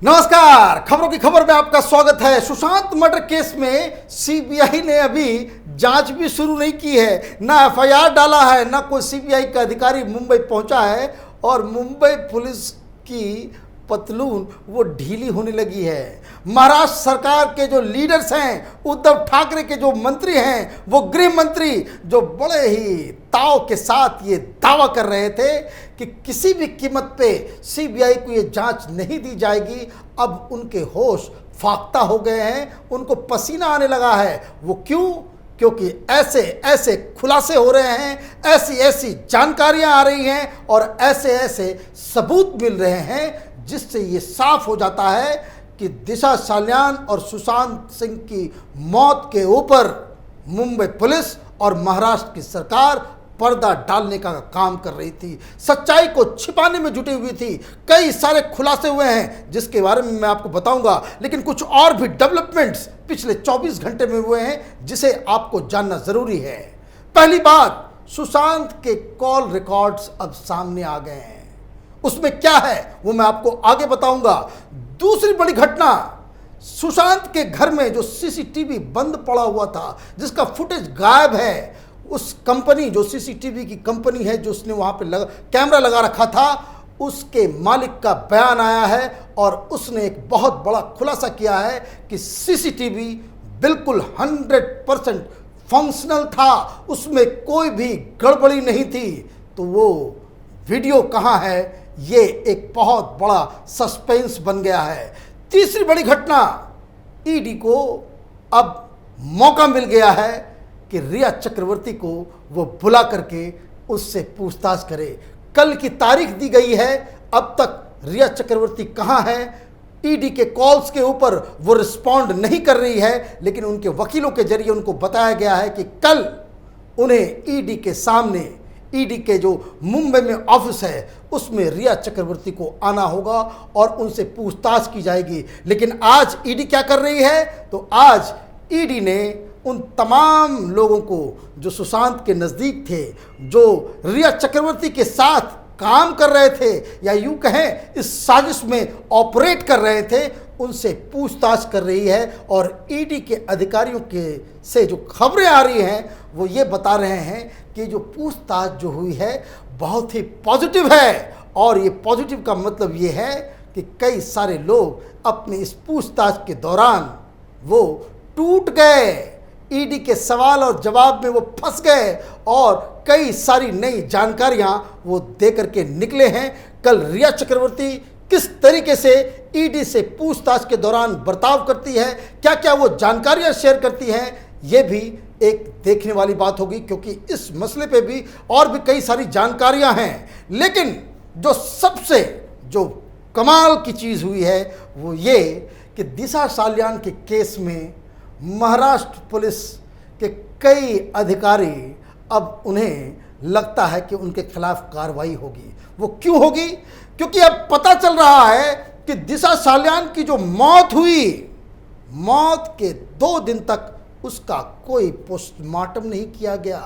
नमस्कार, खबरों की खबर में आपका स्वागत है। सुशांत मर्डर केस में सीबीआई ने अभी जांच भी शुरू नहीं की है, ना एफआईआर डाला है, ना कोई सीबीआई का अधिकारी मुंबई पहुंचा है और मुंबई पुलिस की पतलून वो ढीली होने लगी है। महाराष्ट्र सरकार के जो लीडर्स हैं, उद्धव ठाकरे के जो मंत्री हैं, वो गृह मंत्री जो बड़े ही ताव के साथ ये दावा कर रहे थे कि किसी भी कीमत पे सीबीआई को ये जांच नहीं दी जाएगी, अब उनके होश फाख्ता हो गए हैं, उनको पसीना आने लगा है। वो क्यों? क्योंकि ऐसे ऐसे खुलासे हो रहे हैं, ऐसी ऐसी जानकारियां आ रही हैं और ऐसे ऐसे सबूत मिल रहे हैं जिससे ये साफ हो जाता है कि दिशा साल्यान और सुशांत सिंह की मौत के ऊपर मुंबई पुलिस और महाराष्ट्र की सरकार पर्दा डालने का काम कर रही थी, सच्चाई को छिपाने में जुटी हुई थी। कई सारे खुलासे हुए हैं जिसके बारे में मैं आपको बताऊंगा, लेकिन कुछ और भी डेवलपमेंट्स पिछले 24 घंटे में हुए हैं जिसे आपको जानना जरूरी है। पहली बात, सुशांत के कॉल रिकॉर्ड्स अब सामने आ गए हैं। उसमें क्या है वो मैं आपको आगे बताऊंगा। दूसरी बड़ी घटना, सुशांत के घर में जो सीसीटीवी बंद पड़ा हुआ था, जिसका फुटेज गायब है, उस कंपनी जो सीसीटीवी की कंपनी है जो उसने वहां पे कैमरा लगा रखा था, उसके मालिक का बयान आया है और उसने एक बहुत बड़ा खुलासा किया है कि सीसीटीवी बिल्कुल 100% फंक्शनल था, उसमें कोई भी गड़बड़ी नहीं थी। तो वो वीडियो कहाँ है, ये एक बहुत बड़ा सस्पेंस बन गया है। तीसरी बड़ी घटना, ईडी को अब मौका मिल गया है कि रिया चक्रवर्ती को वो बुला करके उससे पूछताछ करे। कल की तारीख दी गई है, अब तक रिया चक्रवर्ती कहाँ है? ईडी के कॉल्स के ऊपर वो रिस्पॉन्ड नहीं कर रही है, लेकिन उनके वकीलों के जरिए उनको बताया गया है कि कल उन्हें ईडी के सामने, ईडी के जो मुंबई में ऑफिस है उसमें रिया चक्रवर्ती को आना होगा और उनसे पूछताछ की जाएगी। लेकिन आज ईडी क्या कर रही है? तो आज ईडी ने उन तमाम लोगों को जो सुशांत के नज़दीक थे, जो रिया चक्रवर्ती के साथ काम कर रहे थे या यूं कहें इस साजिश में ऑपरेट कर रहे थे, उनसे पूछताछ कर रही है। और ईडी के अधिकारियों के से जो खबरें आ रही हैं वो ये बता रहे हैं कि जो पूछताछ जो हुई है बहुत ही पॉजिटिव है। और ये पॉजिटिव का मतलब ये है कि कई सारे लोग अपनी इस पूछताछ के दौरान वो टूट गए, ईडी के सवाल और जवाब में वो फंस गए और कई सारी नई जानकारियां वो दे करके निकले हैं। कल रिया चक्रवर्ती किस तरीके से ईडी से पूछताछ के दौरान बर्ताव करती है, क्या क्या वो जानकारियां शेयर करती हैं, ये भी एक देखने वाली बात होगी, क्योंकि इस मसले पे भी और भी कई सारी जानकारियां हैं। लेकिन जो सबसे जो कमाल की चीज़ हुई है वो ये कि दिशा साल्यान के केस में महाराष्ट्र पुलिस के कई अधिकारी, अब उन्हें लगता है कि उनके खिलाफ कार्रवाई होगी। वो क्यों होगी? क्योंकि अब पता चल रहा है कि दिशा साल्यान की जो मौत हुई, मौत के 2 दिन तक उसका कोई पोस्टमार्टम नहीं किया गया।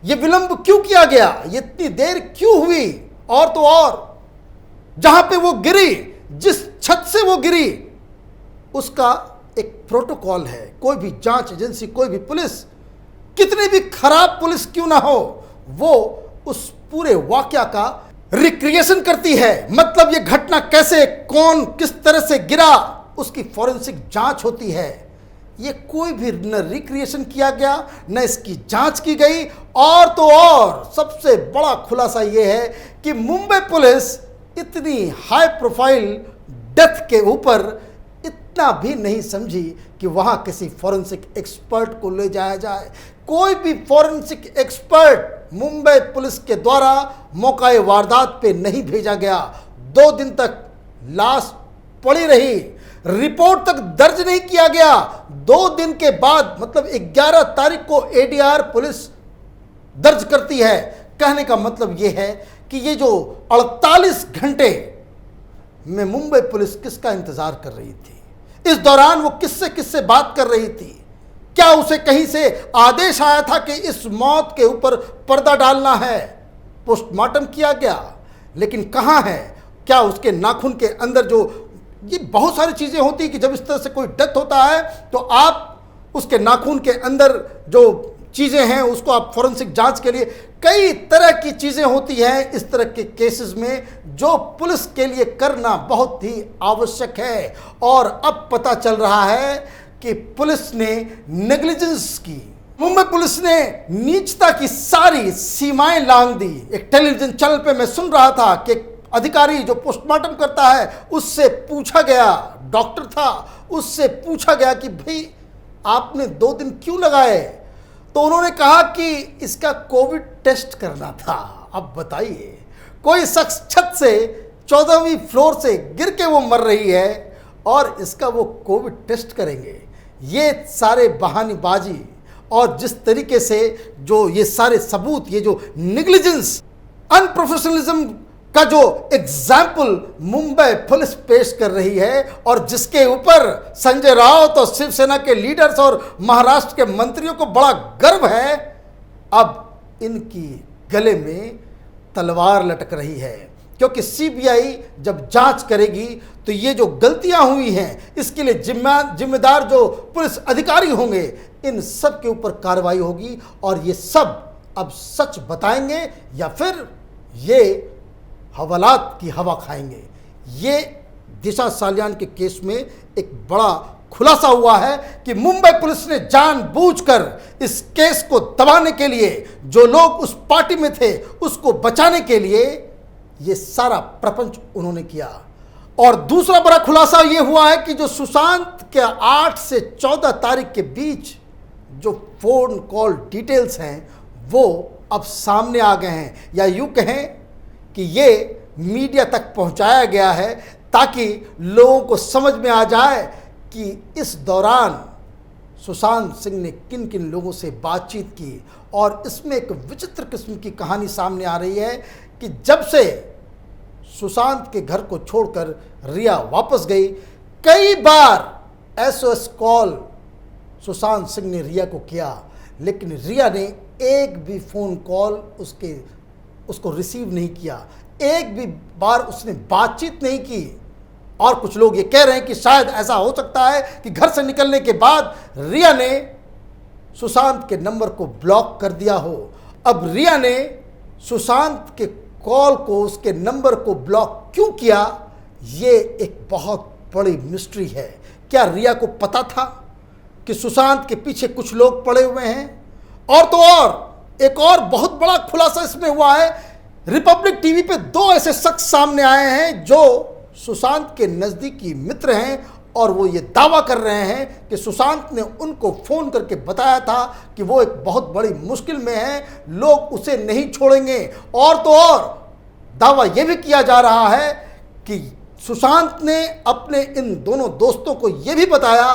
ये विलंब क्यों किया गया? ये इतनी देर क्यों हुई? और तो और जहां पे वो गिरी, जिस छत से वो गिरी, उसका एक प्रोटोकॉल है। कोई भी जांच एजेंसी, कोई भी पुलिस, कितनी भी खराब पुलिस क्यों ना हो, वो उस पूरे वाकया का रिक्रिएशन करती है। मतलब ये घटना कैसे, कौन किस तरह से गिरा, उसकी फॉरेंसिक जांच होती है। ये कोई भी न रिक्रिएशन किया गया, न इसकी जांच की गई। और तो और सबसे बड़ा खुलासा ये है कि मुंबई पुलिस इतनी हाई प्रोफाइल डेथ के ऊपर इतना भी नहीं समझी कि वहां किसी फॉरेंसिक एक्सपर्ट को ले जाया जाए। कोई भी फॉरेंसिक एक्सपर्ट मुंबई पुलिस के द्वारा मौकाए वारदात पे नहीं भेजा गया। 2 दिन तक लाश पड़ी रही, रिपोर्ट तक दर्ज नहीं किया गया। 2 दिन के बाद, मतलब 11 तारीख को एडीआर पुलिस दर्ज करती है। कहने का मतलब यह है कि ये जो 48 घंटे में मुंबई पुलिस किसका इंतजार कर रही थी, इस दौरान वो किससे किससे बात कर रही थी, क्या उसे कहीं से आदेश आया था कि इस मौत के ऊपर पर्दा डालना है? पोस्टमार्टम किया गया, लेकिन कहाँ है? क्या उसके नाखून के अंदर जो ये बहुत सारी चीज़ें होती हैं कि जब इस तरह से कोई डेथ होता है तो आप उसके नाखून के अंदर जो चीज़ें हैं उसको आप फॉरेंसिक जांच के लिए, कई तरह की चीज़ें होती हैं इस तरह के केसेस में, जो पुलिस के लिए करना बहुत ही आवश्यक है। और अब पता चल रहा है कि पुलिस ने नेग्लिजेंस की, मुंबई पुलिस ने नीचता की सारी सीमाएं लांघ दी। एक टेलीविजन चैनल पे मैं सुन रहा था कि अधिकारी जो पोस्टमार्टम करता है उससे पूछा गया, डॉक्टर था, उससे पूछा गया कि भाई आपने 2 दिन क्यों लगाए, तो उन्होंने कहा कि इसका कोविड टेस्ट करना था। अब बताइए, कोई शख्स छत से 14वीं फ्लोर से गिर के वो मर रही है और इसका वो कोविड टेस्ट करेंगे। ये सारे बहानेबाजी और जिस तरीके से जो ये सारे सबूत, ये जो नेग्लिजेंस, अनप्रोफेशनलिज्म का जो एग्जाम्पल मुंबई पुलिस पेश कर रही है और जिसके ऊपर संजय राउत और शिवसेना के लीडर्स और महाराष्ट्र के मंत्रियों को बड़ा गर्व है, अब इनकी गले में तलवार लटक रही है। क्योंकि सीबीआई जब जांच करेगी तो ये जो गलतियां हुई हैं इसके लिए जिम्मेदार जो पुलिस अधिकारी होंगे, इन सब के ऊपर कार्रवाई होगी और ये सब अब सच बताएंगे या फिर ये हवालात की हवा खाएंगे। ये दिशा सालियान के केस में एक बड़ा खुलासा हुआ है कि मुंबई पुलिस ने जानबूझकर इस केस को दबाने के लिए, जो लोग उस पार्टी में थे उसको बचाने के लिए ये सारा प्रपंच उन्होंने किया। और दूसरा बड़ा खुलासा ये हुआ है कि जो सुशांत के 8 से 14 तारीख के बीच जो फोन कॉल डिटेल्स हैं वो अब सामने आ गए हैं, या यूँ कहें कि ये मीडिया तक पहुंचाया गया है ताकि लोगों को समझ में आ जाए कि इस दौरान सुशांत सिंह ने किन किन लोगों से बातचीत की। और इसमें एक विचित्र किस्म की कहानी सामने आ रही है कि जब से सुशांत के घर को छोड़कर रिया वापस गई, कई बार एसओएस कॉल सुशांत सिंह ने रिया को किया, लेकिन रिया ने एक भी फ़ोन कॉल उसको रिसीव नहीं किया, एक भी बार उसने बातचीत नहीं की। और कुछ लोग ये कह रहे हैं कि शायद ऐसा हो सकता है कि घर से निकलने के बाद रिया ने सुशांत के नंबर को ब्लॉक कर दिया हो। अब रिया ने सुशांत के कॉल को, उसके नंबर को ब्लॉक क्यों किया, ये एक बहुत बड़ी मिस्ट्री है। क्या रिया को पता था कि सुशांत के पीछे कुछ लोग पड़े हुए हैं? और तो और एक और बहुत बड़ा खुलासा इसमें हुआ है। रिपब्लिक टीवी पे 2 ऐसे शख्स सामने आए हैं जो सुशांत के नज़दीकी मित्र हैं और वो ये दावा कर रहे हैं कि सुशांत ने उनको फ़ोन करके बताया था कि वो एक बहुत बड़ी मुश्किल में है, लोग उसे नहीं छोड़ेंगे। और तो और दावा ये भी किया जा रहा है कि सुशांत ने अपने इन दोनों दोस्तों को ये भी बताया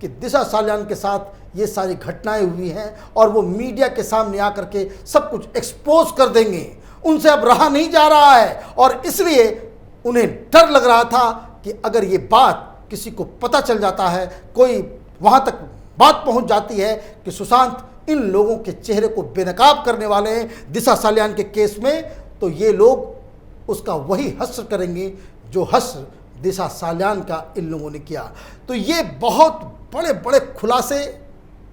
कि दिशा सालियान के साथ ये सारी घटनाएं हुई हैं और वो मीडिया के सामने आकर के सब कुछ एक्सपोज कर देंगे। उनसे अब रहा नहीं जा रहा है और इसलिए उन्हें डर लग रहा था कि अगर ये बात किसी को पता चल जाता है, कोई वहाँ तक बात पहुँच जाती है कि सुशांत इन लोगों के चेहरे को बेनकाब करने वाले हैं दिशा सालियान के केस में, तो ये लोग उसका वही हश्र करेंगे जो हश्र दिशा सालियान का इन लोगों ने किया। तो ये बहुत बड़े बड़े खुलासे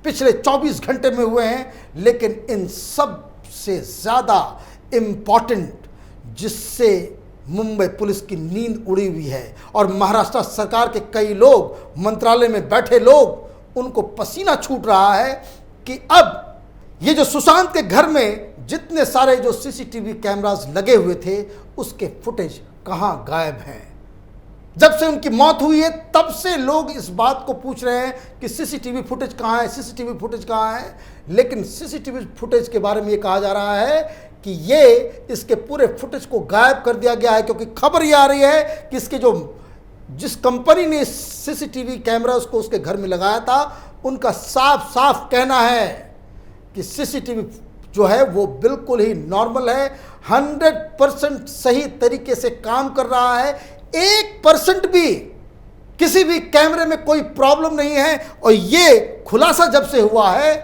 पिछले 24 घंटे में हुए हैं, लेकिन इन सब से ज़्यादा इम्पॉर्टेंट, जिससे मुंबई पुलिस की नींद उड़ी हुई है और महाराष्ट्र सरकार के कई लोग, मंत्रालय में बैठे लोग, उनको पसीना छूट रहा है कि अब ये जो सुशांत के घर में जितने सारे जो सीसीटीवी कैमरास लगे हुए थे उसके फुटेज कहाँ गायब हैं। जब से उनकी मौत हुई है तब से लोग इस बात को पूछ रहे हैं कि सीसीटीवी फुटेज कहाँ है, सीसीटीवी फुटेज कहाँ है। लेकिन सीसीटीवी फुटेज के बारे में ये कहा जा रहा है कि ये इसके पूरे फुटेज को गायब कर दिया गया है, क्योंकि खबर ये आ रही है कि इसके जिस कंपनी ने सीसीटीवी कैमरा उसको उसके घर में लगाया था, उनका साफ साफ कहना है कि सीसीटीवी जो है वो बिल्कुल ही नॉर्मल है, 100% सही तरीके से काम कर रहा है, 1% भी किसी भी कैमरे में कोई प्रॉब्लम नहीं है। और ये खुलासा जब से हुआ है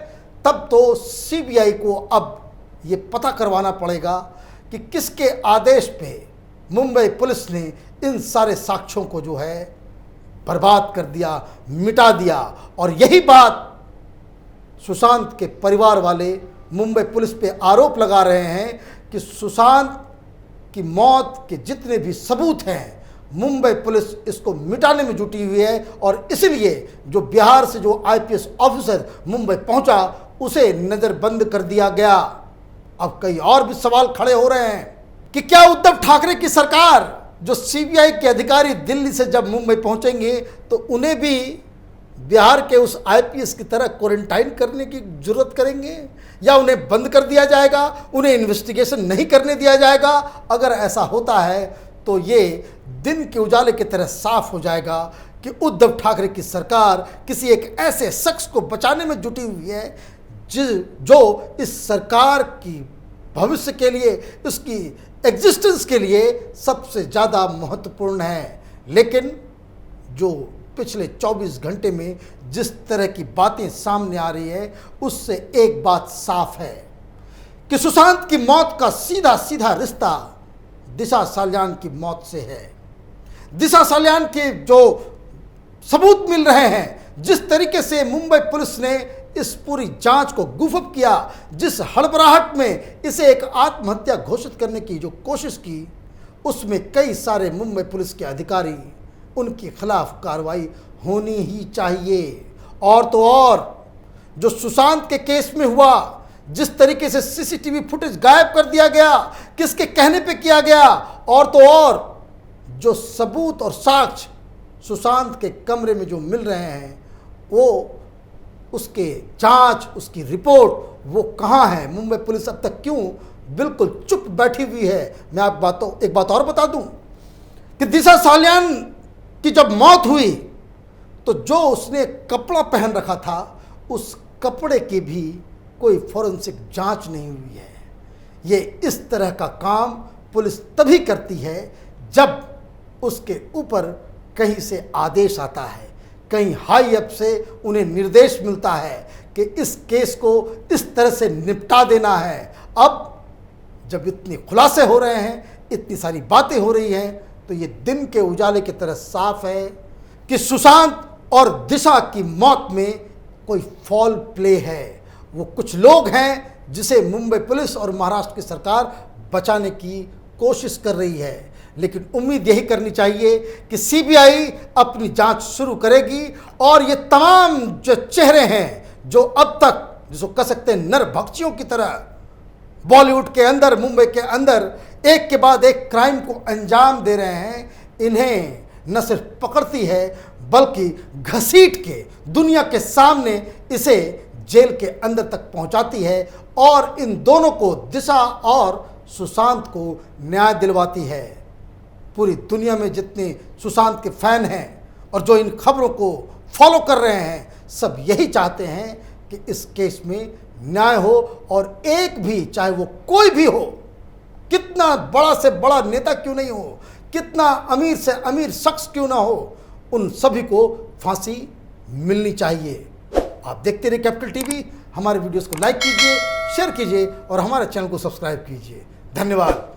तब तो सीबीआई को अब ये पता करवाना पड़ेगा कि किसके आदेश पे मुंबई पुलिस ने इन सारे साक्ष्यों को जो है बर्बाद कर दिया, मिटा दिया। और यही बात सुशांत के परिवार वाले मुंबई पुलिस पे आरोप लगा रहे हैं कि सुशांत की मौत के जितने भी सबूत हैं मुंबई पुलिस इसको मिटाने में जुटी हुई है। और इसलिए जो बिहार से जो आईपीएस ऑफिसर मुंबई पहुंचा उसे नज़रबंद कर दिया गया। अब कई और भी सवाल खड़े हो रहे हैं कि क्या उद्धव ठाकरे की सरकार, जो सीबीआई के अधिकारी दिल्ली से जब मुंबई पहुंचेंगे तो उन्हें भी बिहार के उस आईपीएस की तरह क्वारंटाइन करने की जरूरत करेंगे, या उन्हें बंद कर दिया जाएगा, उन्हें इन्वेस्टिगेशन नहीं करने दिया जाएगा? अगर ऐसा होता है तो ये दिन के उजाले की तरह साफ हो जाएगा कि उद्धव ठाकरे की सरकार किसी एक ऐसे शख्स को बचाने में जुटी हुई है जो इस सरकार की भविष्य के लिए, उसकी एग्जिस्टेंस के लिए सबसे ज़्यादा महत्वपूर्ण है। लेकिन जो पिछले 24 घंटे में जिस तरह की बातें सामने आ रही है उससे एक बात साफ है कि सुशांत की मौत का सीधा सीधा रिश्ता दिशा सालियान की मौत से है। दिशा सालियान के जो सबूत मिल रहे हैं, जिस तरीके से मुंबई पुलिस ने इस पूरी जांच को गुफअप किया, जिस हड़बड़ाहट में इसे एक आत्महत्या घोषित करने की जो कोशिश की, उसमें कई सारे मुंबई पुलिस के अधिकारी, उनके खिलाफ कार्रवाई होनी ही चाहिए। और तो और जो सुशांत के केस में हुआ, जिस तरीके से सीसीटीवी फुटेज गायब कर दिया गया, किसके कहने पे किया गया, और तो और जो सबूत और साक्ष्य सुशांत के कमरे में जो मिल रहे हैं, वो उसके जांच, उसकी रिपोर्ट वो कहाँ है? मुंबई पुलिस अब तक क्यों बिल्कुल चुप बैठी हुई है? मैं एक बात और बता दूं कि दिशा सालियान की जब मौत हुई तो जो उसने कपड़ा पहन रखा था उस कपड़े की भी कोई फॉरेंसिक जांच नहीं हुई है। ये इस तरह का काम पुलिस तभी करती है जब उसके ऊपर कहीं से आदेश आता है, कहीं हाई अप से उन्हें निर्देश मिलता है कि इस केस को इस तरह से निपटा देना है। अब जब इतने खुलासे हो रहे हैं, इतनी सारी बातें हो रही हैं, तो ये दिन के उजाले की तरह साफ है कि सुशांत और दिशा की मौत में कोई फॉल प्ले है। वो कुछ लोग हैं जिसे मुंबई पुलिस और महाराष्ट्र की सरकार बचाने की कोशिश कर रही है, लेकिन उम्मीद यही करनी चाहिए कि सीबीआई अपनी जांच शुरू करेगी और ये तमाम जो चेहरे हैं जो अब तक जिसको कह सकते हैं नरभक्षियों की तरह बॉलीवुड के अंदर, मुंबई के अंदर एक के बाद एक क्राइम को अंजाम दे रहे हैं, इन्हें न सिर्फ पकड़ती है बल्कि घसीट के दुनिया के सामने इसे जेल के अंदर तक पहुंचाती है और इन दोनों को, दिशा और सुशांत को, न्याय दिलवाती है। पूरी दुनिया में जितने सुशांत के फैन हैं और जो इन खबरों को फॉलो कर रहे हैं, सब यही चाहते हैं कि इस केस में न्याय हो और एक भी, चाहे वो कोई भी हो, कितना बड़ा से बड़ा नेता क्यों नहीं हो, कितना अमीर से अमीर शख्स क्यों ना हो, उन सभी को फांसी मिलनी चाहिए। आप देखते रहिए कैपिटल टीवी। हमारे वीडियोस को लाइक कीजिए, शेयर कीजिए और हमारे चैनल को सब्सक्राइब कीजिए। धन्यवाद।